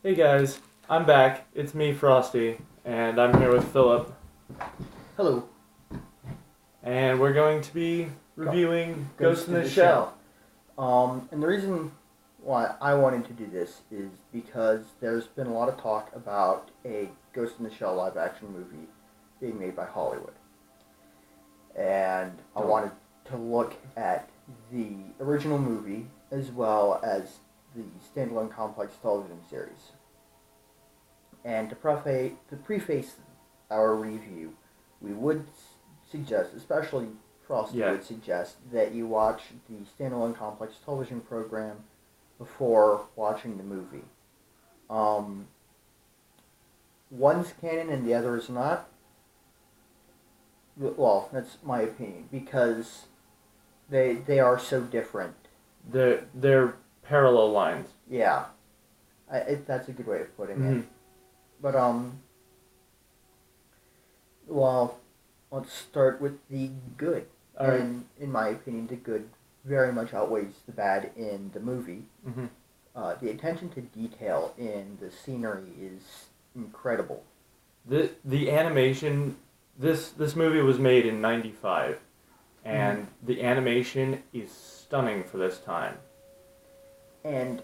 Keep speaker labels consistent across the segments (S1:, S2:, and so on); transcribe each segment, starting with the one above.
S1: Hey guys, I'm back. It's me, Frosty, and I'm here with Philip.
S2: Hello.
S1: And we're going to be reviewing Ghost in the Shell.
S2: And the reason why I wanted to do this is because there's been a lot of talk about a Ghost in the Shell live action movie being made by Hollywood. And I wanted to look at the original movie as well as the standalone complex television series. And to preface our review, we would suggest, especially Frosty would suggest, that you watch the standalone complex television program before watching the movie. One's canon and the other is not. Well, that's my opinion, because they are so different.
S1: They're parallel lines.
S2: Yeah. That's a good way of putting it. But, well, let's start with the good. In my opinion, the good very much outweighs the bad in the movie. The attention to detail in the scenery is incredible.
S1: The animation, this movie was made in '95, and the animation is stunning for this time.
S2: And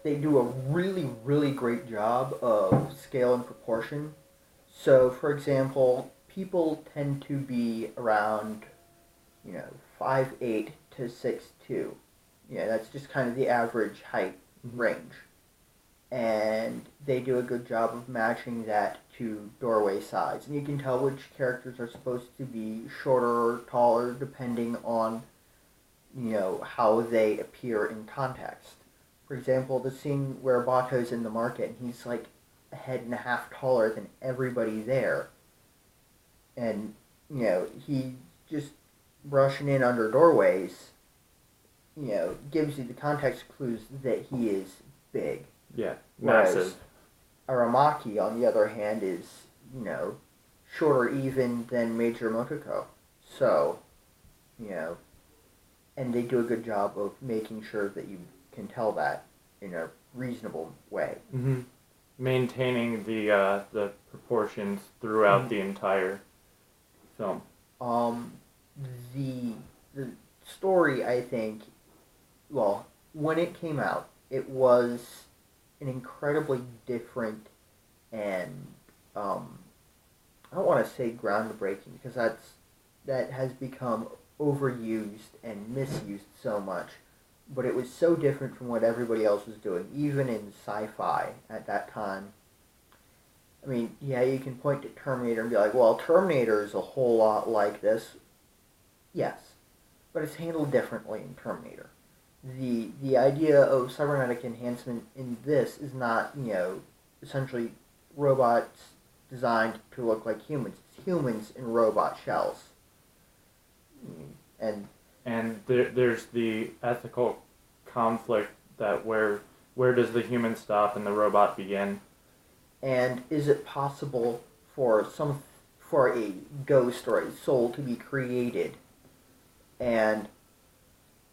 S2: they do a really, really great job of scale and proportion. So, for example, people tend to be around, 5'8" to 6'2". Yeah, that's just kind of the average height range. And they do a good job of matching that to doorway size. And you can tell which characters are supposed to be shorter or taller depending on, how they appear in context. For example, the scene where Bato's in the market and he's like a head and a half taller than everybody there. And, he just brushing in under doorways, gives you the context clues that he is big.
S1: Yeah, massive.
S2: Whereas Aramaki, on the other hand, is, shorter even than Major Motoko. So, and they do a good job of making sure that you can tell that in a reasonable way.
S1: Maintaining the proportions throughout the entire film.
S2: The story, I think, well, when it came out, it was an incredibly different and I don't want to say groundbreaking, because that has become overused and misused so much, but it was so different from what everybody else was doing, even in sci-fi at that time. I mean, yeah, you can point to Terminator and be like, well, Terminator is a whole lot like this. Yes, but it's handled differently in Terminator. The idea of cybernetic enhancement in this is not, essentially robots designed to look like humans. It's humans in robot shells. And
S1: there's the ethical conflict that where does the human stop and the robot begin?
S2: And is it possible for a ghost or a soul to be created? And,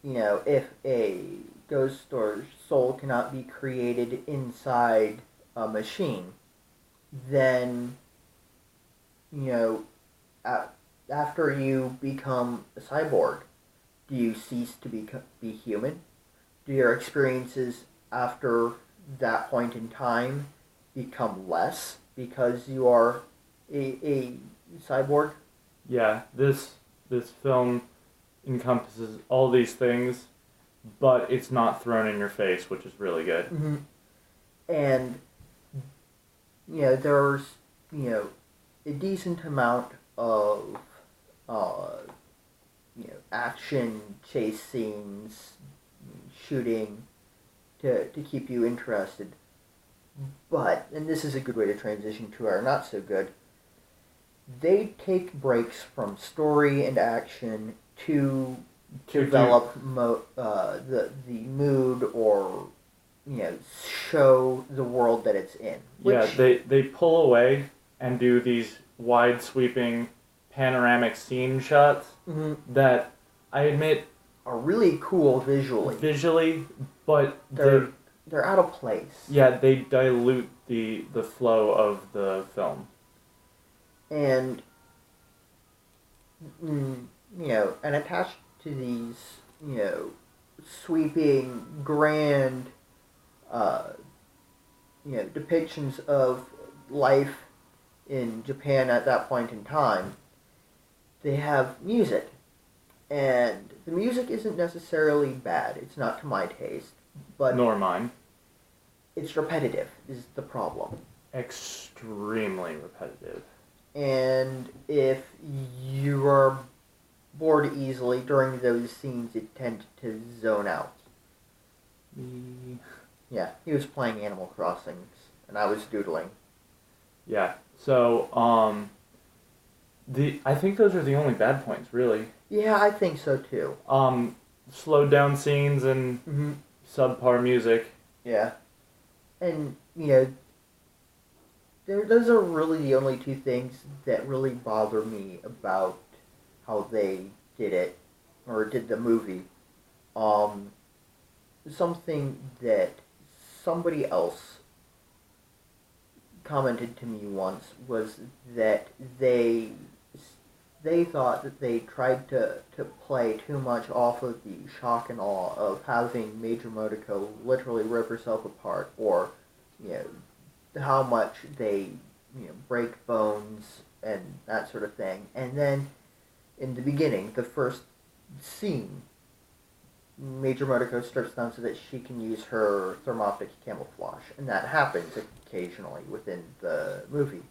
S2: if a ghost or soul cannot be created inside a machine, then, after you become a cyborg, do you cease to be human? Do your experiences after that point in time become less because you are a cyborg?
S1: Yeah, this film encompasses all these things, but it's not thrown in your face, which is really good.
S2: And there's a decent amount of action, chase scenes, shooting to keep you interested. But, and this is a good way to transition to our not so good, they take breaks from story and action to develop the mood or show the world that it's in.
S1: They pull away and do these wide sweeping panoramic scene shots that I admit
S2: are really cool visually.
S1: But
S2: they're out of place.
S1: Yeah, they dilute the flow of the film.
S2: And and attached to these, sweeping, grand, uh, depictions of life in Japan at that point in time, they have music. And the music isn't necessarily bad. It's not to my taste. But
S1: Nor mine.
S2: it's repetitive, is the problem.
S1: Extremely repetitive.
S2: And if you are bored easily during those scenes, it tends to zone out. Yeah, he was playing Animal Crossing, and I was doodling.
S1: Yeah. So, I think those are the only bad points, really.
S2: Yeah, I think so too.
S1: Slowed down scenes and subpar music.
S2: Yeah. And, those are really the only two things that really bother me about how they did it, or did the movie. Something that somebody else commented to me once was that they thought that they tried to play too much off of the shock and awe of having Major Motoko literally rip herself apart, or how much they break bones and that sort of thing. And then in the beginning, the first scene, Major Motoko strips down so that she can use her thermoptic camouflage, and that happens occasionally within the movie.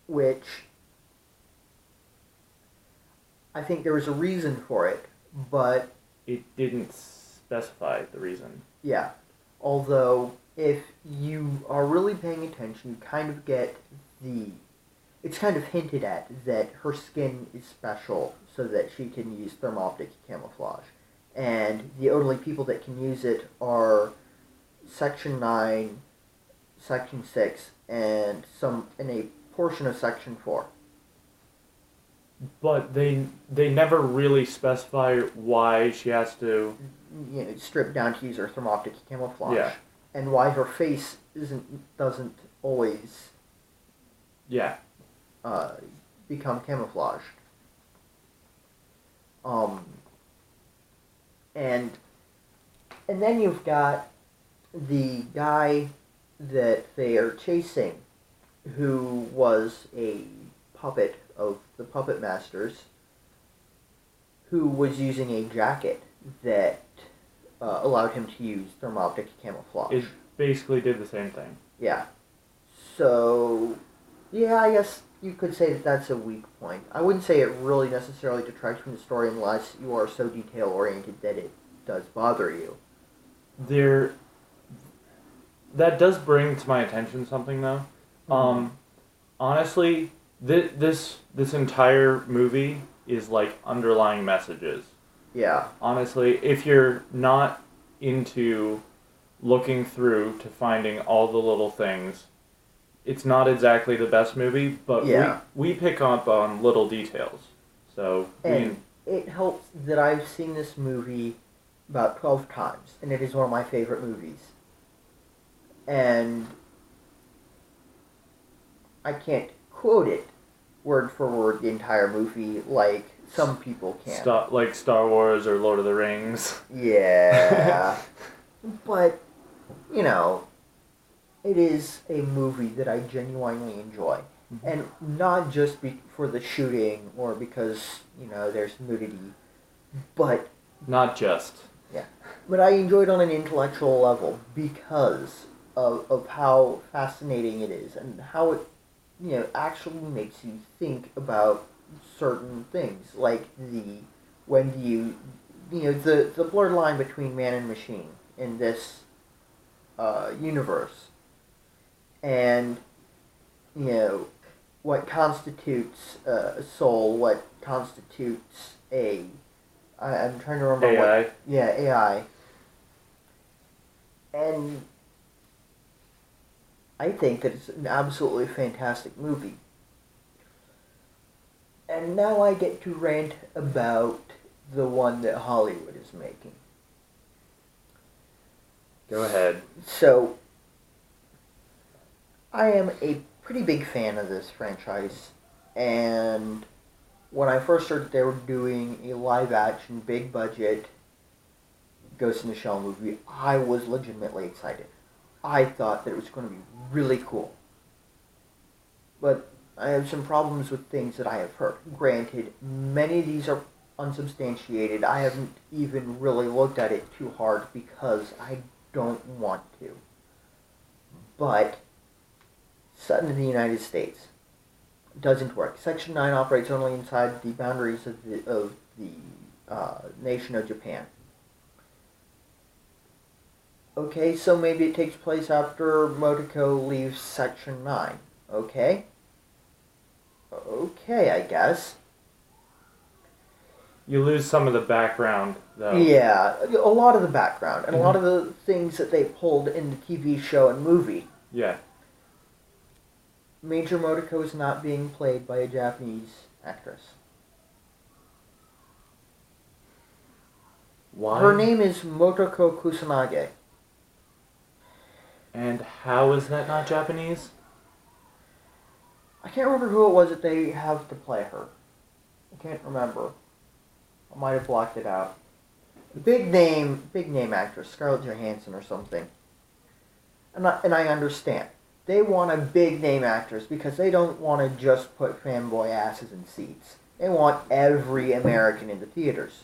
S2: Which I think there was a reason for it, but
S1: it didn't specify the reason.
S2: Yeah, although if you are really paying attention, you kind of get it's kind of hinted at that her skin is special so that she can use thermoptic camouflage. And the only people that can use it are Section 9, Section 6, and a portion of Section 4.
S1: But they never really specify why she has to
S2: strip down to use her thermoptic camouflage.
S1: Yeah.
S2: And why her face doesn't always become camouflaged. And then you've got the guy that they are chasing, who was a puppet of the Puppet Masters, who was using a jacket that allowed him to use thermoptic camouflage.
S1: It basically did the same thing.
S2: Yeah. So, yeah, I guess you could say that that's a weak point. I wouldn't say it really necessarily detracts from the story unless you are so detail-oriented that it does bother you.
S1: That does bring to my attention something, though. Honestly, this entire movie is like underlying messages.
S2: Yeah.
S1: Honestly, if you're not into looking through to finding all the little things, it's not exactly the best movie, but we pick up on little details. So
S2: it helps that I've seen this movie about 12 times, and it is one of my favorite movies. And I can't quote it word for word the entire movie like some people can.
S1: Like Star Wars or Lord of the Rings.
S2: Yeah. But, it is a movie that I genuinely enjoy. Mm-hmm. And not just for the shooting or because, there's nudity, but...
S1: Not just.
S2: Yeah. But I enjoyed on an intellectual level because of how fascinating it is and how it, actually makes you think about certain things. Like the blurred line between man and machine in this universe. And, what constitutes a soul, what constitutes I'm trying to remember
S1: AI.
S2: AI. And I think that it's an absolutely fantastic movie. And now I get to rant about the one that Hollywood is making.
S1: Go ahead.
S2: So, I am a pretty big fan of this franchise, and when I first heard they were doing a live-action, big-budget Ghost in the Shell movie, I was legitimately excited. I thought that it was going to be really cool. But I have some problems with things that I have heard. Granted, many of these are unsubstantiated. I haven't even really looked at it too hard because I don't want to. But set in the United States doesn't work. Section 9 operates only inside the boundaries of the nation of Japan. Okay, so maybe it takes place after Motoko leaves Section 9. Okay? Okay, I guess.
S1: You lose some of the background, though.
S2: Yeah, a lot of the background, and a lot of the things that they pulled in the TV show and movie.
S1: Yeah.
S2: Major Motoko is not being played by a Japanese actress.
S1: Why?
S2: Her name is Motoko Kusanagi.
S1: And how is that not Japanese?
S2: I can't remember who it was that they have to play her. I can't remember. I might have blocked it out. Big name actress, Scarlett Johansson or something. And I understand. They want a big name actress because they don't want to just put fanboy asses in seats. They want every American in the theaters.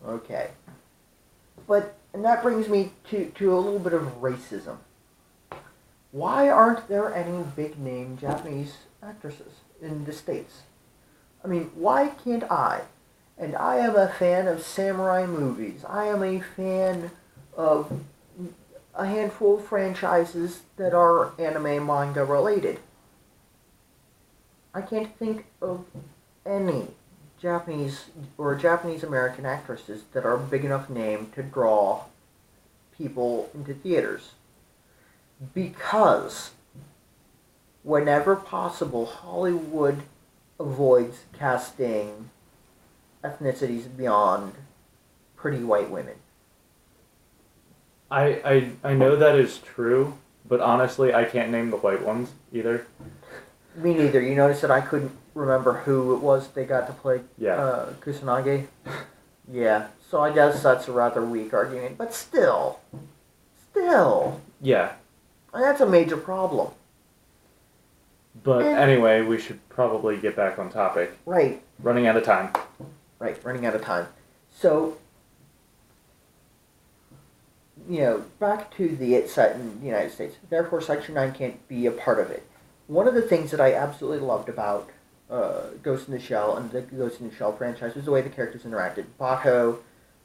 S2: Okay. And that brings me to a little bit of racism. Why aren't there any big name Japanese actresses in the States? I mean, why can't I? And I am a fan of samurai movies. I am a fan of a handful of franchises that are anime manga related. I can't think of any Japanese or Japanese American actresses that are a big enough name to draw people into theaters. Because whenever possible, Hollywood avoids casting ethnicities beyond pretty white women.
S1: I know that is true, but honestly, I can't name the white ones either.
S2: Me neither. You notice that I couldn't remember who it was they got to play Kusanagi? Yeah, so I guess that's a rather weak argument, but still.
S1: Yeah.
S2: That's a major problem.
S1: But anyway, we should probably get back on topic.
S2: Right.
S1: Running out of time.
S2: Right, running out of time. So, back to the set in the United States. Therefore, Section 9 can't be a part of it. One of the things that I absolutely loved about Ghost in the Shell and the Ghost in the Shell franchise was the way the characters interacted. Bato,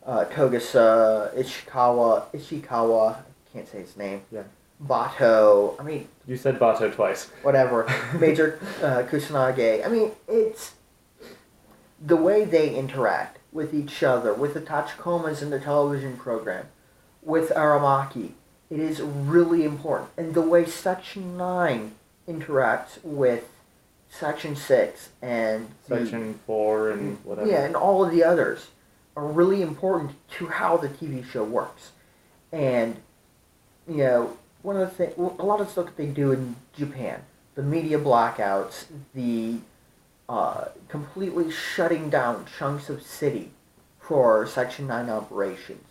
S2: Togasa, Ishikawa, I can't say his name.
S1: Yeah.
S2: Bato, I mean...
S1: You said Bato twice.
S2: Whatever. Major Kusanagi. I mean, it's... The way they interact with each other, with the Tachikomas in the television program, with Aramaki, it is really important. And the way Section 9 interacts with Section 6 and...
S1: Section 4 and whatever.
S2: Yeah, and all of the others are really important to how the TV show works. And, one of the things, a lot of stuff that they do in Japan, the media blackouts, the completely shutting down chunks of city for Section 9 operations,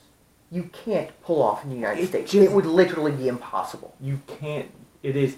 S2: you can't pull off in the United States. It would literally be impossible.
S1: You can't. It is